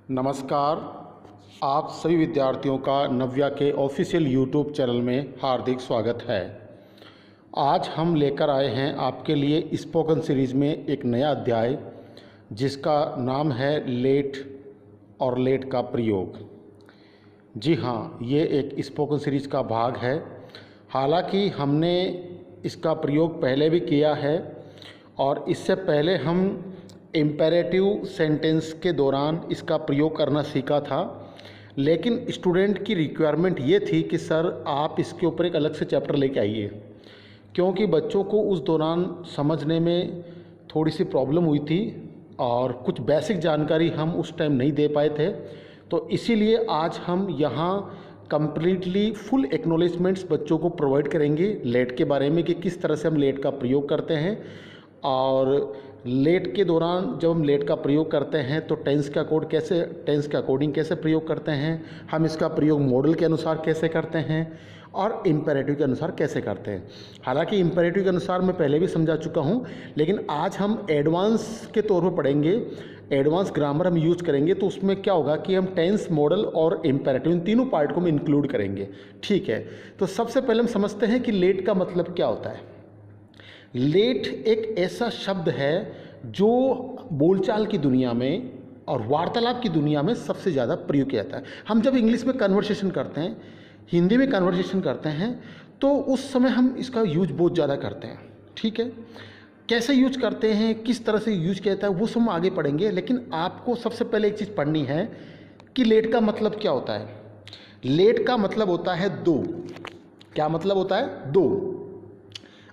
नमस्कार। आप सभी विद्यार्थियों का नव्या के ऑफिशियल यूट्यूब चैनल में हार्दिक स्वागत है। आज हम लेकर आए हैं आपके लिए स्पोकन सीरीज़ में एक नया अध्याय जिसका नाम है लेट और लेट का प्रयोग। जी हाँ, ये एक स्पोकन सीरीज़ का भाग है। हालांकि हमने इसका प्रयोग पहले भी किया है और इससे पहले हम इम्पेरेटिव सेंटेंस के दौरान इसका प्रयोग करना सीखा था, लेकिन स्टूडेंट की रिक्वायरमेंट ये थी कि सर आप इसके ऊपर एक अलग से चैप्टर लेके आइए, क्योंकि बच्चों को उस दौरान समझने में थोड़ी सी प्रॉब्लम हुई थी और कुछ बेसिक जानकारी हम उस टाइम नहीं दे पाए थे। तो इसीलिए आज हम यहाँ कंप्लीटली फुल एक्नॉलेजमेंट्स बच्चों को प्रोवाइड करेंगे लेट के बारे में कि किस तरह से हम लेट का प्रयोग करते हैं, और लेट के दौरान जब हम लेट का प्रयोग करते हैं तो टेंस के अकॉर्डिंग कैसे प्रयोग करते हैं, हम इसका प्रयोग मॉडल के अनुसार कैसे करते हैं और इम्पेरेटिव के अनुसार कैसे करते हैं। हालांकि इम्पेरेटिव के अनुसार मैं पहले भी समझा चुका हूं, लेकिन आज हम एडवांस के तौर पर पढ़ेंगे। एडवांस ग्रामर हम यूज करेंगे तो उसमें क्या होगा कि हम टेंस, मॉडल और इम्पेरेटिव इन तीनों पार्ट को हम इंक्लूड करेंगे। ठीक है, तो सबसे पहले हम समझते हैं कि लेट का मतलब क्या होता है। लेट एक ऐसा शब्द है जो बोलचाल की दुनिया में और वार्तालाप की दुनिया में सबसे ज़्यादा प्रयोग किया जाता है। हम जब इंग्लिश में कन्वर्सेशन करते हैं, हिंदी में कन्वर्सेशन करते हैं, तो उस समय हम इसका यूज बहुत ज़्यादा करते हैं। ठीक है, कैसे यूज करते हैं, किस तरह से यूज किया जाता है, वो सब हम आगे पढ़ेंगे। लेकिन आपको सबसे पहले एक चीज़ पढ़नी है कि लेट का मतलब क्या होता है। लेट का मतलब होता है दो। क्या मतलब होता है? दो।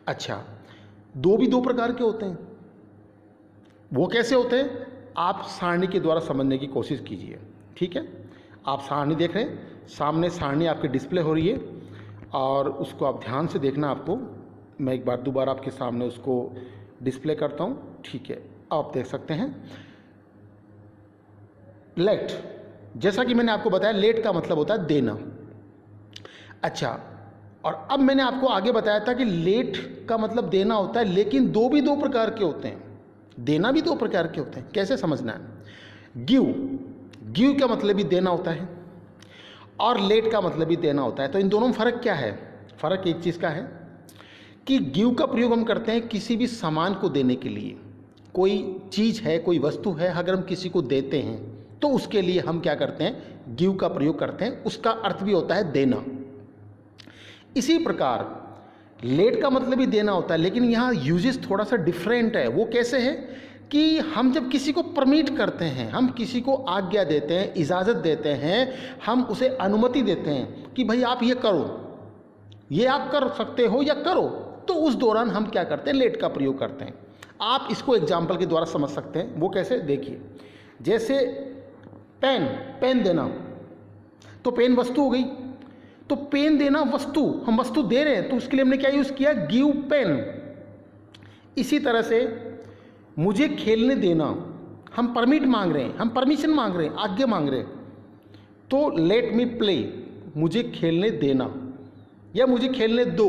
अच्छा, दो भी दो प्रकार के होते हैं। वो कैसे होते हैं, आप सारणी के द्वारा समझने की कोशिश कीजिए। ठीक है, आप सारणी देख रहे हैं, सामने सारणी आपके डिस्प्ले हो रही है और उसको आप ध्यान से देखना। आपको मैं एक बार दोबारा आपके सामने उसको डिस्प्ले करता हूँ। ठीक है, आप देख सकते हैं लेट। जैसा कि मैंने आपको बताया, लेट का मतलब होता है देना। अच्छा, और अब मैंने आपको आगे बताया था कि लेट का मतलब देना होता है, लेकिन दो भी दो प्रकार के होते हैं, देना भी दो प्रकार के होते हैं। कैसे समझना है? गिव का मतलब भी देना होता है और लेट का मतलब भी देना होता है। तो इन दोनों में फ़र्क क्या है? फ़र्क एक चीज़ का है कि गिव का प्रयोग हम करते हैं किसी भी सामान को देने के लिए। कोई चीज़ है, कोई वस्तु है, अगर हम किसी को देते हैं तो उसके लिए हम क्या करते हैं? गिव का प्रयोग करते हैं। उसका अर्थ भी होता है देना। इसी प्रकार लेट का मतलब भी देना होता है, लेकिन यहाँ यूजेस थोड़ा सा डिफरेंट है। वो कैसे है कि हम जब किसी को परमिट करते हैं, हम किसी को आज्ञा देते हैं, इजाज़त देते हैं, हम उसे अनुमति देते हैं कि भाई आप ये करो, ये आप कर सकते हो या करो, तो उस दौरान हम क्या करते हैं? लेट का प्रयोग करते हैं। आप इसको एग्जाम्पल के द्वारा समझ सकते हैं। वो कैसे? देखिए, जैसे पेन देना, तो पेन वस्तु हो गई, तो पेन देना वस्तु, हम वस्तु दे रहे हैं, तो उसके लिए हमने क्या यूज़ किया? Give pen. इसी तरह से मुझे खेलने देना, हम परमिट मांग रहे हैं, हम परमिशन मांग रहे हैं, आज्ञा मांग रहे हैं, तो लेट मी प्ले, मुझे खेलने देना या मुझे खेलने दो।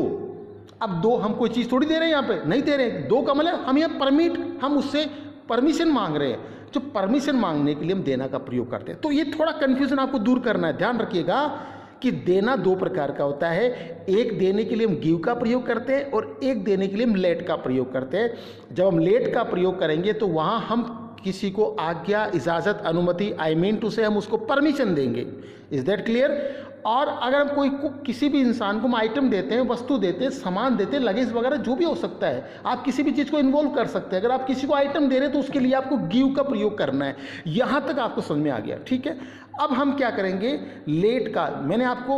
अब दो, हम कोई चीज़ थोड़ी दे रहे हैं, यहाँ पे नहीं दे रहे हैं। दो का मतलब हम यहाँ परमिट, हम उससे परमिशन मांग रहे हैं। जो परमिशन मांगने के लिए हम देना का प्रयोग करते हैं। तो ये थोड़ा कन्फ्यूजन आपको दूर करना है। ध्यान रखिएगा कि देना दो प्रकार का होता है। एक देने के लिए हम गिव का प्रयोग करते हैं और एक देने के लिए हम लेट का प्रयोग करते हैं। जब हम लेट का प्रयोग करेंगे तो वहाँ हम किसी को आज्ञा, इजाज़त, अनुमति, आई मीन टू से हम उसको परमिशन देंगे। Is that clear? और अगर हम किसी भी इंसान को हम आइटम देते हैं, वस्तु देते हैं, सामान देते हैं, लगेज वगैरह जो भी हो सकता है, आप किसी भी चीज़ को इन्वॉल्व कर सकते हैं। अगर आप किसी को आइटम दे रहे हैं तो उसके लिए आपको गिव का प्रयोग करना है। यहाँ तक आपको समझ में आ गया? ठीक है, अब हम क्या करेंगे? लेट का मैंने आपको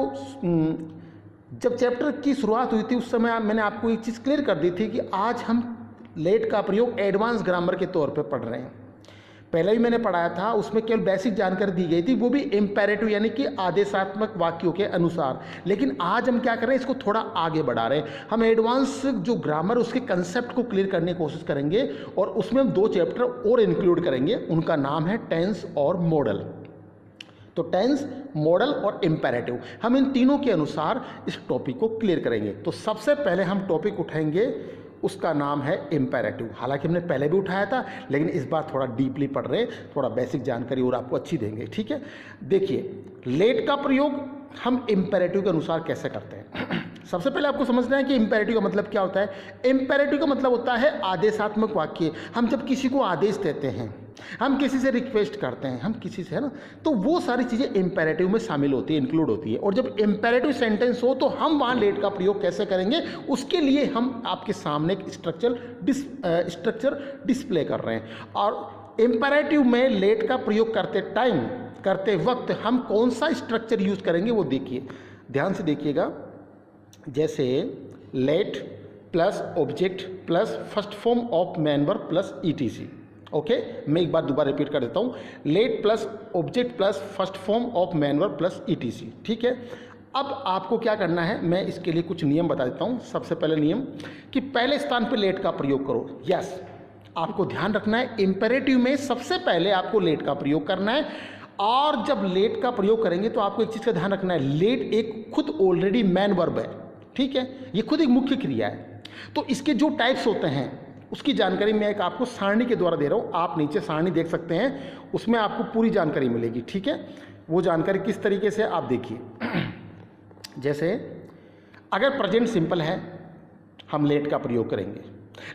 जब चैप्टर की शुरुआत हुई थी उस समय मैंने आपको एक चीज़ क्लियर कर दी थी कि आज हम लेट का प्रयोग एडवांस ग्रामर के तौर पे पढ़ रहे हैं। पहले भी मैंने पढ़ाया था, उसमें केवल बेसिक जानकारी दी गई थी, वो भी इम्पेरेटिव यानी कि आदेशात्मक वाक्यों के अनुसार। लेकिन आज हम क्या कर रहे हैं? इसको थोड़ा आगे बढ़ा रहे हैं। हम एडवांस जो ग्रामर, उसके कंसेप्ट को क्लियर करने की कोशिश करेंगे और उसमें हम दो चैप्टर और इंक्लूड करेंगे। उनका नाम है टेंस और मॉडल। तो टेंस, मॉडल और इम्पेरेटिव, हम इन तीनों के अनुसार इस टॉपिक को क्लियर करेंगे। तो सबसे पहले हम टॉपिक उठाएंगे, उसका नाम है इम्पेरेटिव। हालांकि हमने पहले भी उठाया था, लेकिन इस बार थोड़ा डीपली पढ़ रहे, थोड़ा बेसिक जानकारी और आपको अच्छी देंगे। ठीक है, देखिए लेट का प्रयोग हम इम्पेरेटिव के अनुसार कैसे करते हैं। सबसे पहले आपको समझना है कि इम्पेरेटिव का मतलब क्या होता है। इम्पेरेटिव का मतलब होता है आदेशात्मक वाक्य। हम जब किसी को आदेश देते हैं, हम किसी से रिक्वेस्ट करते हैं, हम किसी से, है ना, तो वो सारी चीज़ें इम्पेरेटिव में शामिल होती है, इंक्लूड होती है। और जब इम्पेरेटिव सेंटेंस हो तो हम वहाँ लेट का प्रयोग कैसे करेंगे, उसके लिए हम आपके सामने एक स्ट्रक्चर डिस्प्ले कर रहे हैं। और इम्पेरेटिव में लेट का प्रयोग करते वक्त हम कौन सा स्ट्रक्चर यूज करेंगे वो देखिए, ध्यान से देखिएगा। जैसे late plus object plus first form of man verb plus etc. Okay, मैं एक बार दोबारा रिपीट कर देता हूँ, late plus object plus first form of man verb plus etc. ठीक है, अब आपको क्या करना है, मैं इसके लिए कुछ नियम बता देता हूँ। सबसे पहले नियम कि पहले स्थान पे लेट का प्रयोग करो। यस, आपको ध्यान रखना है इम्पेरेटिव में सबसे पहले आपको लेट का प्रयोग करना है। और जब लेट का प्रयोग करेंगे तो आपको एक चीज़ का ध्यान रखना है, लेट एक खुद ऑलरेडी मैन वर्ब है। ठीक है, ये खुद एक मुख्य क्रिया है। तो इसके जो टाइप्स होते हैं उसकी जानकारी मैं एक आपको सारणी के द्वारा दे रहा हूँ। आप नीचे सारणी देख सकते हैं, उसमें आपको पूरी जानकारी मिलेगी। ठीक है, वो जानकारी किस तरीके से आप देखिए। जैसे अगर प्रेजेंट सिंपल है हम लेट का प्रयोग करेंगे,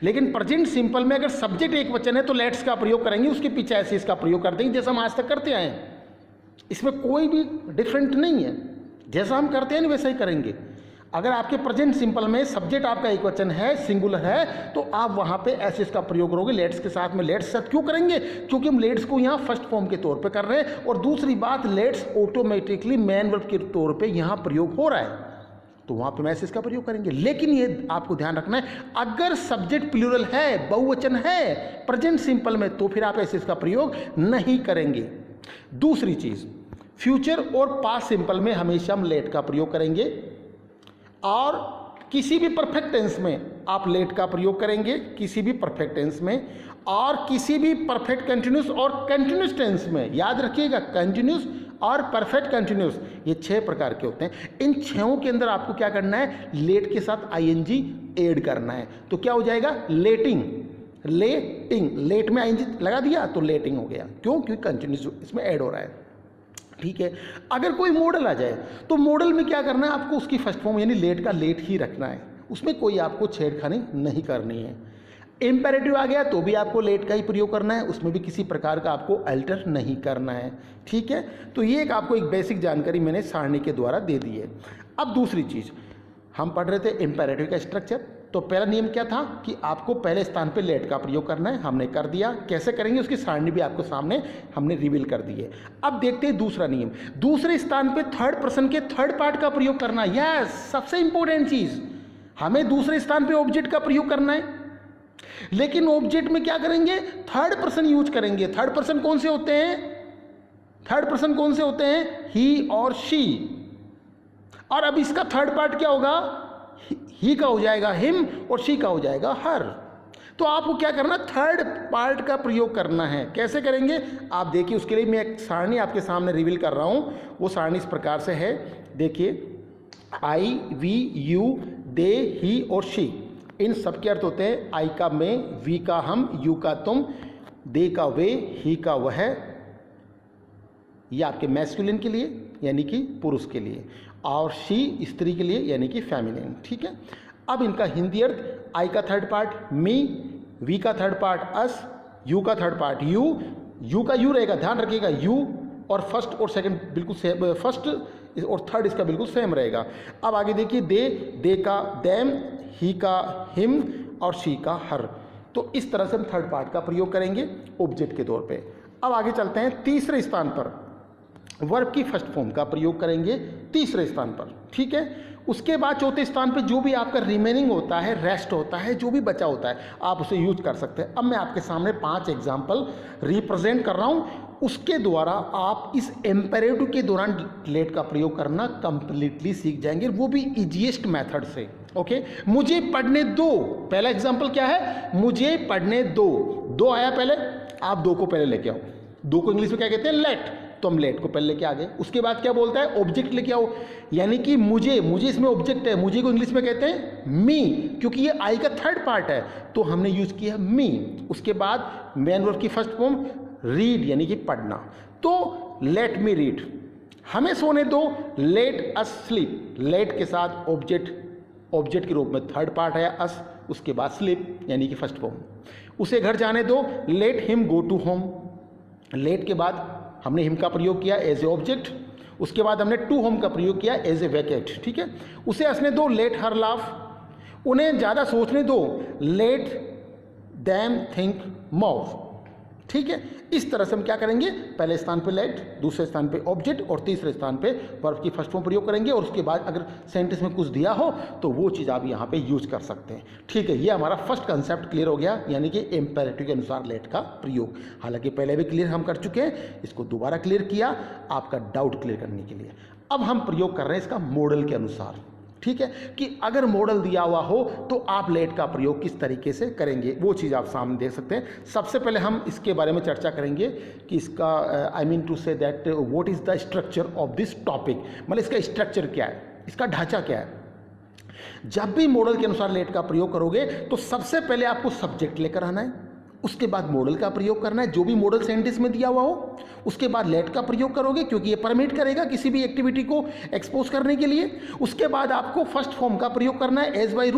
लेकिन प्रेजेंट सिंपल में अगर सब्जेक्ट एक वचन है तो लेट्स का प्रयोग करेंगे, उसके पीछे ऐसे इसका प्रयोग कर देंगे जैसा हम आज तक करते आए हैं। इसमें कोई भी डिफरेंट नहीं है, जैसा हम करते हैं वैसा ही करेंगे। अगर आपके प्रेजेंट सिंपल में सब्जेक्ट आपका एक वचन है, सिंगुलर है, तो आप वहाँ पे ऐसे इसका प्रयोग करोगे लेट्स के साथ में। लेट्स साथ क्यों करेंगे, क्योंकि हम लेट्स को यहाँ फर्स्ट फॉर्म के तौर पे कर रहे हैं। और दूसरी बात, लेट्स ऑटोमेटिकली मैन वर्ब के तौर पे यहाँ प्रयोग हो रहा है, तो वहाँ पे मैसेज का प्रयोग करेंगे। लेकिन ये आपको ध्यान रखना है, अगर सब्जेक्ट प्लूरल है, बहुवचन है प्रेजेंट सिंपल में, तो फिर आप ऐसे इसका प्रयोग नहीं करेंगे। दूसरी चीज़, फ्यूचर और पास्ट सिंपल में हमेशा हम लेट का प्रयोग करेंगे। और किसी भी परफेक्ट टेंस में आप लेट का प्रयोग करेंगे, किसी भी परफेक्ट टेंस में। और किसी भी परफेक्ट कंटिन्यूस और कंटिन्यूस टेंस में, याद रखिएगा, कंटिन्यूस और परफेक्ट कंटिन्यूस, ये 6 प्रकार के होते हैं। इन 6 के अंदर आपको क्या करना है, लेट के साथ आईएनजी ऐड करना है। तो क्या हो जाएगा, लेटिंग। लेट में आईएनजी लगा दिया तो लेटिंग हो गया। क्यों, क्योंकि कंटिन्यूस इसमें ऐड हो रहा है। ठीक है, अगर कोई मॉडल आ जाए तो मॉडल में क्या करना है, आपको उसकी फर्स्ट फॉर्म यानी लेट का लेट ही रखना है, उसमें कोई आपको छेड़खानी नहीं करनी है। इम्पेरेटिव आ गया तो भी आपको लेट का ही प्रयोग करना है, उसमें भी किसी प्रकार का आपको अल्टर नहीं करना है। ठीक है, तो ये एक आपको एक बेसिक जानकारी मैंने सारणी के द्वारा दे दी है। अब दूसरी चीज़, हम पढ़ रहे थे इम्पेरेटिव का स्ट्रक्चर। तो पहला नियम क्या था कि आपको पहले स्थान पे लेट का प्रयोग करना है, हमने कर दिया। कैसे करेंगे उसकी सारणी भी आपको सामने हमने रिवील कर दी है। अब देखते हैं दूसरा नियम, दूसरे स्थान पे थर्ड पर्सन के थर्ड पार्ट का प्रयोग करना। यस, सबसे इंपॉर्टेंट चीज, हमें दूसरे स्थान पे ऑब्जेक्ट का प्रयोग करना है, लेकिन ऑब्जेक्ट में क्या करेंगे, थर्ड पर्सन यूज करेंगे। थर्ड पर्सन कौन से होते हैं, थर्ड पर्सन कौन से होते हैं, ही और शी। और अब इसका थर्ड पार्ट क्या होगा, ही का हो जाएगा हिम और शी का हो जाएगा हर। तो आपको क्या करना, थर्ड पार्ट का प्रयोग करना है। कैसे करेंगे आप देखिए, उसके लिए मैं एक सारणी आपके सामने रिवील कर रहा हूं। वो सारणी इस प्रकार से है, देखिए, आई, वी, यू, दे, ही और शी, इन सब के अर्थ होते हैं आई का मैं, वी का हम, यू का तुम, दे का वे, ही का वह। ये आपके मैस्कुलिन के लिए यानी कि पुरुष के लिए, और शी स्त्री के लिए यानी कि फेमिनिन। ठीक है, अब इनका हिंदी अर्थ, आई का थर्ड पार्ट मी, वी का थर्ड पार्ट अस, यू का थर्ड पार्ट यू, यू का यू रहेगा, ध्यान रखिएगा, यू और फर्स्ट और सेकंड बिल्कुल सेम, फर्स्ट और थर्ड इसका बिल्कुल सेम रहेगा। अब आगे देखिए, दे का देम, ही का हिम और शी का हर। तो इस तरह से हम थर्ड पार्ट का प्रयोग करेंगे ऑब्जेक्ट के तौर पे। अब आगे चलते हैं, तीसरे स्थान पर वर्ब की फर्स्ट फॉर्म का प्रयोग करेंगे तीसरे स्थान पर। ठीक है, उसके बाद चौथे स्थान पे जो भी आपका रिमेनिंग होता है, रेस्ट होता है, जो भी बचा होता है, आप उसे यूज कर सकते हैं। अब मैं आपके सामने 5 एग्जाम्पल रिप्रेजेंट कर रहा हूँ, उसके द्वारा आप इस इम्पेरेटिव के दौरान लेट का प्रयोग करना कंप्लीटली सीख जाएंगे, वो भी इजीएस्ट मेथड से। ओके, मुझे पढ़ने दो, पहला एग्जाम्पल क्या है, मुझे पढ़ने दो। दो आया पहले, आप दो को पहले लेके आओ। दो को इंग्लिश में क्या कहते हैं, लेट। तो हम लेट को पहले लेके आ गए। उसके बाद क्या बोलता है, ऑब्जेक्ट लेके आओ, यानी कि मुझे इसमें ऑब्जेक्ट है, मुझे को इंग्लिश में कहते हैं मी, क्योंकि ये आई का थर्ड पार्ट है तो हमने यूज किया मी। उसके बाद मेन वर्ब की फर्स्ट फॉर्म रीड यानी कि पढ़ना, तो लेट मी रीड, हमें सोने दो, लेट अस स्लीप, लेट के साथ ऑब्जेक्ट के रूप में थर्ड पार्ट है अस, उसके बाद स्लीप यानी कि फर्स्ट फॉर्म। उसे घर जाने दो, let him go to home, let के बाद हमने हिम का प्रयोग किया एज ए ऑब्जेक्ट, उसके बाद हमने टू होम का प्रयोग किया एज ए वैकेट, ठीक है। उसे हंसने दो, लेट हर लाफ, उन्हें ज़्यादा सोचने दो, लेट दैम थिंक मोर, ठीक है। इस तरह से हम क्या करेंगे, पहले स्थान पे लेट, दूसरे स्थान पे ऑब्जेक्ट और तीसरे स्थान पे वर्ब की फर्स्ट फॉर्म प्रयोग करेंगे, और उसके बाद अगर सेंटेंस में कुछ दिया हो तो वो चीज़ आप यहाँ पे यूज कर सकते हैं, ठीक है। ये हमारा फर्स्ट कंसेप्ट क्लियर हो गया, यानी कि इम्पेरेटिव के अनुसार लेट का प्रयोग। हालांकि पहले भी क्लियर हम कर चुके हैं, इसको दोबारा क्लियर किया आपका डाउट क्लियर करने के लिए। अब हम प्रयोग कर रहे हैं इसका मॉडल के अनुसार, ठीक है, कि अगर मॉडल दिया हुआ हो तो आप लेट का प्रयोग किस तरीके से करेंगे, वो चीज़ आप सामने देख सकते हैं। सबसे पहले हम इसके बारे में चर्चा करेंगे कि इसका I mean to say that what is the structure of this topic, मतलब इसका स्ट्रक्चर क्या है, इसका ढांचा क्या है। जब भी मॉडल के अनुसार लेट का प्रयोग करोगे तो सबसे पहले आपको सब्जेक्ट लेकर आना है, उसके बाद मॉडल का प्रयोग करना है, जो भी मॉडल सेंटेंस में दिया हुआ हो, उसके बाद लेट का प्रयोग करोगे क्योंकि ये परमिट करेगा किसी भी एक्टिविटी को एक्सपोज करने के लिए। उसके बाद आपको फर्स्ट फॉर्म का प्रयोग करना है एज बाय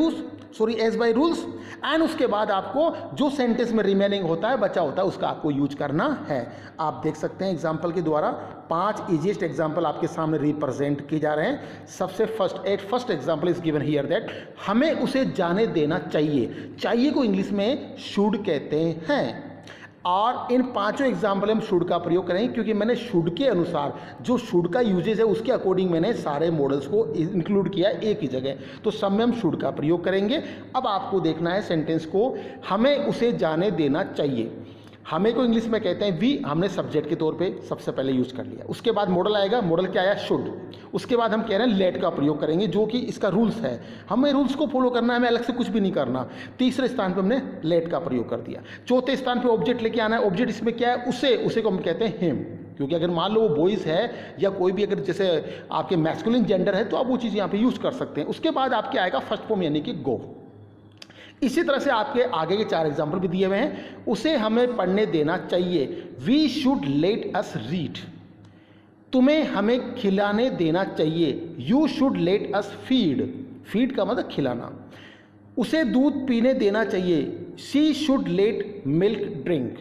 रूल्स, एंड उसके बाद आपको जो सेंटेंस में रिमेनिंग होता है, बचा होता है, उसका आपको यूज करना है। आप देख सकते हैं एग्जाम्पल के द्वारा 5 इजीएस्ट एग्जाम्पल आपके सामने रिप्रेजेंट किए जा रहे हैं। सबसे first example is given here that हमें उसे जाने देना चाहिए को इंग्लिश में शुड कहते हैं, और इन 5 एग्जाम्पल हम शुड का प्रयोग करेंगे क्योंकि मैंने शुड के अनुसार जो शुड का यूजेज है उसके अकॉर्डिंग मैंने सारे मॉडल्स को इंक्लूड किया एक ही जगह, तो सब में हम शुड का प्रयोग करेंगे। अब आपको देखना है सेंटेंस को, हमें उसे जाने देना चाहिए, हमें को इंग्लिश में कहते हैं वी, हमने सब्जेक्ट के तौर पे सबसे पहले यूज कर लिया। उसके बाद मॉडल आएगा, मॉडल क्या आया, शुड। उसके बाद हम कह रहे हैं लेट का प्रयोग करेंगे जो कि इसका रूल्स है, हमें रूल्स को फॉलो करना है, हमें अलग से कुछ भी नहीं करना। तीसरे स्थान पे हमने लेट का प्रयोग कर दिया। चौथे स्थान पे ऑब्जेक्ट लेके आना है, ऑब्जेक्ट इसमें क्या है, उसे को हम कहते हैं हिम, क्योंकि अगर मान लो वो बॉयज़ है या कोई भी अगर जैसे आपके मैस्कुलिन जेंडर है तो आप वो चीज़ यहाँ पे यूज़ कर सकते हैं। उसके बाद आपके आएगा फर्स्ट फॉर्म यानी कि गो। इसी तरह से आपके आगे के 4 एग्जाम्पल भी दिए हुए हैं। उसे हमें पढ़ने देना चाहिए, we should let us read, तुम्हें हमें खिलाने देना चाहिए, you should let us feed का मतलब खिलाना। उसे दूध पीने देना चाहिए, she should let milk drink,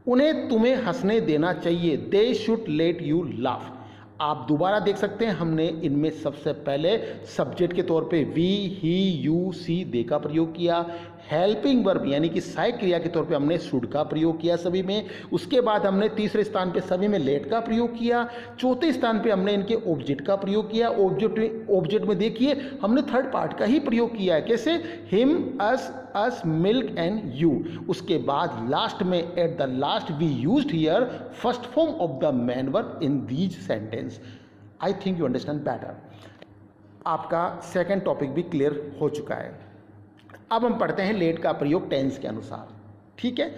उन्हें तुम्हें हंसने देना चाहिए, they should let you laugh. आप दोबारा देख सकते हैं हमने इनमें सबसे पहले सब्जेक्ट के तौर पे वी, ही, यू, सी, दे का प्रयोग किया। हेल्पिंग वर्ब यानी कि सहायक क्रिया के तौर पे हमने शुड का प्रयोग किया सभी में। उसके बाद हमने तीसरे स्थान पे सभी में लेट का प्रयोग किया। चौथे स्थान पे हमने इनके ऑब्जेक्ट का प्रयोग किया। ऑब्जेक्ट में देखिए हमने थर्ड पार्ट का ही प्रयोग किया है, कैसे, him, us, milk and you. उसके बाद लास्ट में at the last we used here first form of the main verb in these sentence. I think you understand better. आपका सेकेंड टॉपिक भी क्लियर हो चुका है। अब हम पढ़ते हैं लेट का प्रयोग टेंस के अनुसार, ठीक है।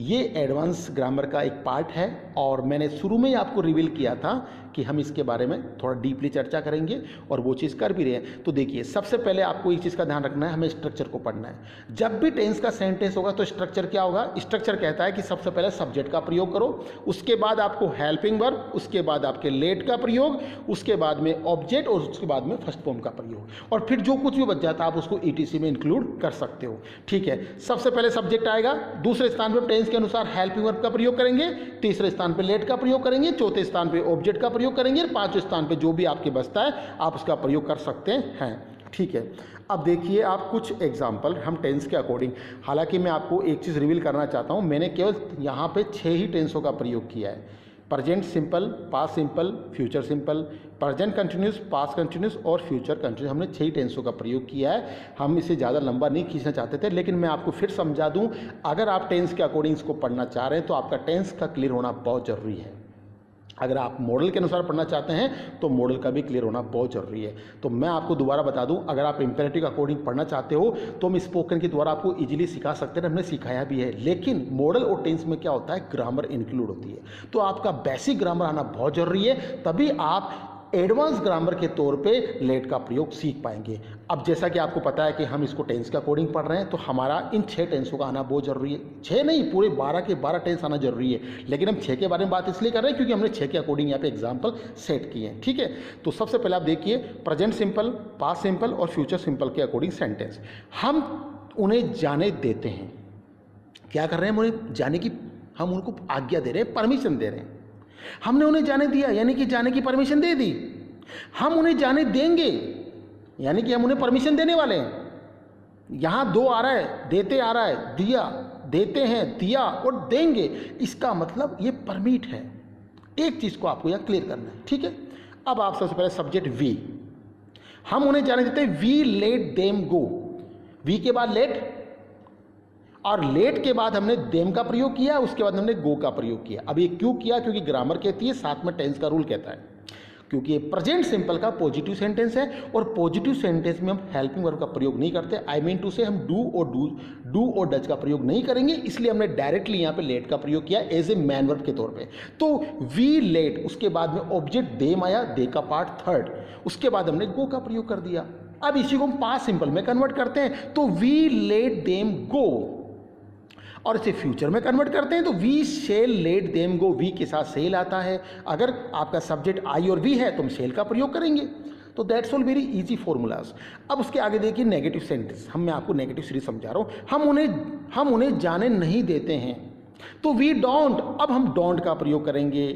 ये एडवांस ग्रामर का एक पार्ट है और मैंने शुरू में ही आपको रिवील किया था कि हम इसके बारे में थोड़ा डीपली चर्चा करेंगे और वो चीज़ कर भी रहे हैं। तो देखिए सबसे पहले आपको एक चीज़ का ध्यान रखना है, हमें स्ट्रक्चर को पढ़ना है। जब भी टेंस का सेंटेंस होगा तो स्ट्रक्चर क्या होगा, स्ट्रक्चर कहता है कि सबसे पहले सब्जेक्ट का प्रयोग करो, उसके बाद आपको हेल्पिंग वर्ब, उसके बाद आपके लेट का प्रयोग, उसके बाद में ऑब्जेक्ट और उसके बाद में फर्स्ट फॉर्म का प्रयोग, और फिर जो कुछ भी बच जाता है आप उसको ईटीसी में इंक्लूड कर सकते हो, ठीक है। सबसे पहले सब्जेक्ट आएगा, दूसरे स्थान पर टेंस के अनुसार हेल्पिंग वर्ब का प्रयोग करेंगे, तीसरे स्थान पर लेट का प्रयोग करेंगे, चौथे स्थान पर ऑब्जेक्ट का प्रयोग करेंगे, पांचवें स्थान पे जो भी आपके बचता है आप उसका प्रयोग कर सकते हैं, ठीक है। अब देखिए आप कुछ एग्जाम्पल हम टेंस के अकॉर्डिंग, हालांकि मैं आपको एक चीज़ रिवील करना चाहता हूं, मैंने केवल यहाँ पे 6 ही टेंसों का प्रयोग किया है, present simple, past simple, future simple, present continuous, past continuous और फ्यूचर कंटिन्यूस, हमने 6 ही टेंसों का प्रयोग किया है। हम इसे ज़्यादा लंबा नहीं खींचना चाहते थे, लेकिन मैं आपको फिर समझा दूं, अगर आप टेंस के अकॉर्डिंग इसको पढ़ना चाह रहे हैं तो आपका टेंस का क्लियर होना बहुत ज़रूरी है। अगर आप मॉडल के अनुसार पढ़ना चाहते हैं तो मॉडल का भी क्लियर होना बहुत ज़रूरी है। तो मैं आपको दोबारा बता दूं, अगर आप इम्पेरेटिव अकॉर्डिंग पढ़ना चाहते हो तो हम स्पोकन के द्वारा आपको इजीली सिखा सकते हैं, हमने सिखाया भी है। लेकिन मॉडल और टेंस में क्या होता है, ग्रामर इंक्लूड होती है। तो आपका बेसिक ग्रामर आना बहुत ज़रूरी है, तभी आप एडवांस ग्रामर के तौर पे लेट का प्रयोग सीख पाएंगे। अब जैसा कि आपको पता है कि हम इसको टेंस के अकॉर्डिंग पढ़ रहे हैं, तो हमारा इन 6 टेंसों का आना बहुत ज़रूरी है। 6 नहीं, पूरे 12 के 12 टेंस आना जरूरी है। लेकिन हम 6 के बारे में बात इसलिए कर रहे हैं क्योंकि हमने 6 के अकॉर्डिंग यहाँ पे एग्जाम्पल सेट किए हैं। ठीक है, तो सबसे पहले आप देखिए प्रेजेंट सिंपल, पास्ट सिंपल और फ्यूचर सिंपल के अकॉर्डिंग सेंटेंस हम उन्हें जाने देते हैं। क्या कर रहे हैं, उन्हें जाने की हम उनको आज्ञा दे रहे हैं, परमिशन दे रहे हैं। हमने उन्हें जाने दिया यानी कि जाने की परमिशन दे दी। हम उन्हें जाने देंगे यानी कि हम उन्हें परमिशन देने वाले हैं। यहां 2 आ रहा है, देते आ रहा है, दिया, देते हैं, दिया और देंगे, इसका मतलब ये परमिट है। एक चीज को आपको यहां क्लियर करना है। ठीक है, अब आप सबसे पहले सब्जेक्ट वी, हम उन्हें जाने देते हैं, we let them go. We के बाद लेट, और लेट के बाद हमने देम का प्रयोग किया, उसके बाद हमने गो का प्रयोग किया। अब ये क्यों किया, क्योंकि ग्रामर कहती है, साथ में टेंस का रूल कहता है। क्योंकि ये प्रेजेंट सिंपल का पॉजिटिव सेंटेंस है और पॉजिटिव सेंटेंस में हम हेल्पिंग वर्ब का प्रयोग नहीं करते। आई मीन टू से हम डू और डज का प्रयोग नहीं करेंगे, इसलिए हमने डायरेक्टली यहाँ पे लेट का प्रयोग किया एज ए मैन वर्ब के तौर पे। तो वी लेट, उसके बाद में ऑब्जेक्ट देम आया, दे का पार्ट थर्ड, उसके बाद हमने गो का प्रयोग कर दिया। अब इसी को हम पास्ट सिंपल में कन्वर्ट करते हैं, तो वी लेट देम गो, और इसे फ्यूचर में कन्वर्ट करते हैं तो we shall let them go. We के साथ सेल आता है। अगर आपका सब्जेक्ट आई और वी है तो हम शेल का प्रयोग करेंगे। तो that's all very easy formulas. अब उसके आगे देखिए नेगेटिव सेंटेंस, मैं आपको नेगेटिव सीरीज समझा रहा हूं। हम उन्हें जाने नहीं देते हैं, तो वी डोंट, अब हम डोंट का प्रयोग करेंगे।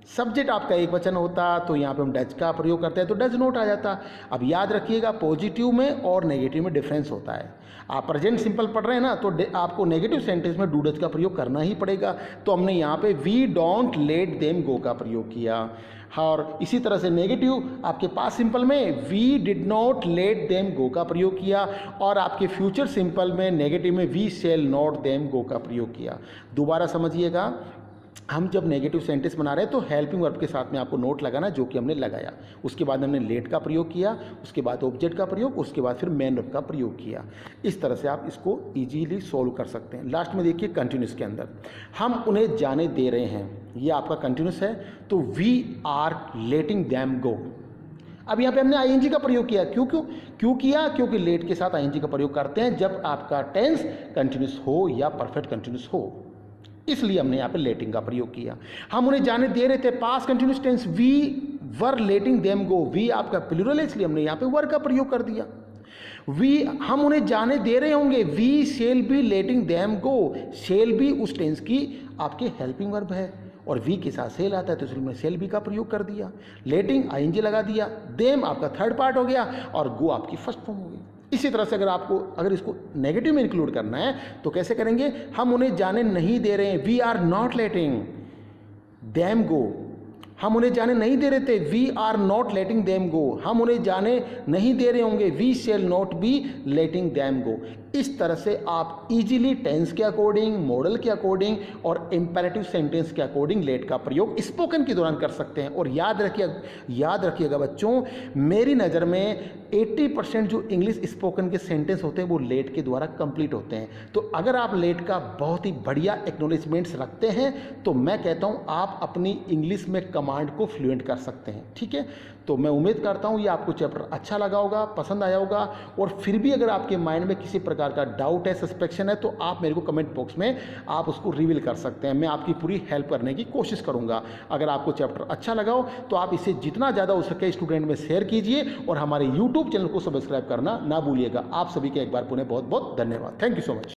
सब्जेक्ट आपका एक वचन होता तो यहाँ पे हम डज का प्रयोग करते हैं तो डज नॉट आ जाता। अब याद रखिएगा, पॉजिटिव में और नेगेटिव में डिफरेंस होता है। आप प्रेजेंट सिंपल पढ़ रहे हैं ना, तो आपको नेगेटिव सेंटेंस में डू डज का प्रयोग करना ही पड़ेगा। तो हमने यहाँ पे we don't let them go का प्रयोग किया। और इसी तरह से नेगेटिव आपके पास सिंपल में we did not let them go का प्रयोग किया, और आपके फ्यूचर सिंपल में नेगेटिव में we shall not them go का प्रयोग किया। दोबारा समझिएगा, हम जब नेगेटिव सेंटेंस बना रहे हैं तो हेल्पिंग वर्ब के साथ में आपको नोट लगाना, जो कि हमने लगाया। उसके बाद हमने लेट का प्रयोग किया, उसके बाद ऑब्जेक्ट का प्रयोग, उसके बाद फिर मेन वर्ब का प्रयोग किया। इस तरह से आप इसको इजीली सॉल्व कर सकते हैं। लास्ट में देखिए कंटिन्यूस के अंदर हम उन्हें जाने दे रहे हैं, ये आपका कंटिन्यूस है, तो we are letting them go. अब यहाँ पे हमने आईएनजी का प्रयोग किया। क्यों किया? क्योंकि लेट के साथ आईएनजी का प्रयोग करते हैं जब आपका टेंस कंटिन्यूस हो या परफेक्ट कंटिन्यूस हो, इसलिए हमने यहाँ पे लेटिंग का प्रयोग किया। हम उन्हें जाने दे रहे थे, past continuous tense, we were letting them go. We आपका प्लूरल है, इसलिए हमने यहाँ पे वर का प्रयोग कर दिया। वी, हम उन्हें जाने दे रहे होंगे, we shall be letting them go. Shall be उस टेंस की आपके हेल्पिंग वर्ब है और वी के साथ सेल आता है, तो इसलिए हमने सेल बी का प्रयोग कर दिया। लेटिंग आईएनजी लगा दिया, देम आपका थर्ड पार्ट हो गया और गो आपकी फर्स्ट फॉर्म हो गई। इसी तरह से अगर इसको नेगेटिव में इंक्लूड करना है तो कैसे करेंगे? हम उन्हें जाने नहीं दे रहे हैं, we are not letting them go. हम उन्हें जाने नहीं दे रहे थे, we are not letting them go. हम उन्हें जाने नहीं दे रहे होंगे, we shall not be letting them go. इस तरह से आप इजीली टेंस के अकॉर्डिंग, मॉडल के अकॉर्डिंग और इंपेरेटिव सेंटेंस के अकॉर्डिंग लेट का प्रयोग स्पोकन के दौरान कर सकते हैं। और याद रखिएगा बच्चों, मेरी नज़र में 80% जो इंग्लिश स्पोकन के सेंटेंस होते हैं वो लेट के द्वारा कंप्लीट होते हैं। तो अगर आप लेट का बहुत ही बढ़िया एक्नॉलेजमेंट्स रखते हैं तो मैं कहता हूँ आप अपनी इंग्लिश में कमांड को फ्लुएंट कर सकते हैं। ठीक है, तो मैं उम्मीद करता हूँ ये आपको चैप्टर अच्छा लगा होगा, पसंद आया होगा। और फिर भी अगर आपके माइंड में किसी प्रकार का डाउट है, सस्पेक्शन है, तो आप मेरे को कमेंट बॉक्स में आप उसको रिवील कर सकते हैं। मैं आपकी पूरी हेल्प करने की कोशिश करूँगा। अगर आपको चैप्टर अच्छा लगा हो तो आप इसे जितना ज़्यादा हो सके स्टूडेंट में शेयर कीजिए और हमारे यूट्यूब चैनल को सब्सक्राइब करना ना भूलिएगा। आप सभी के एक बार पुनः बहुत बहुत धन्यवाद। Thank you so much.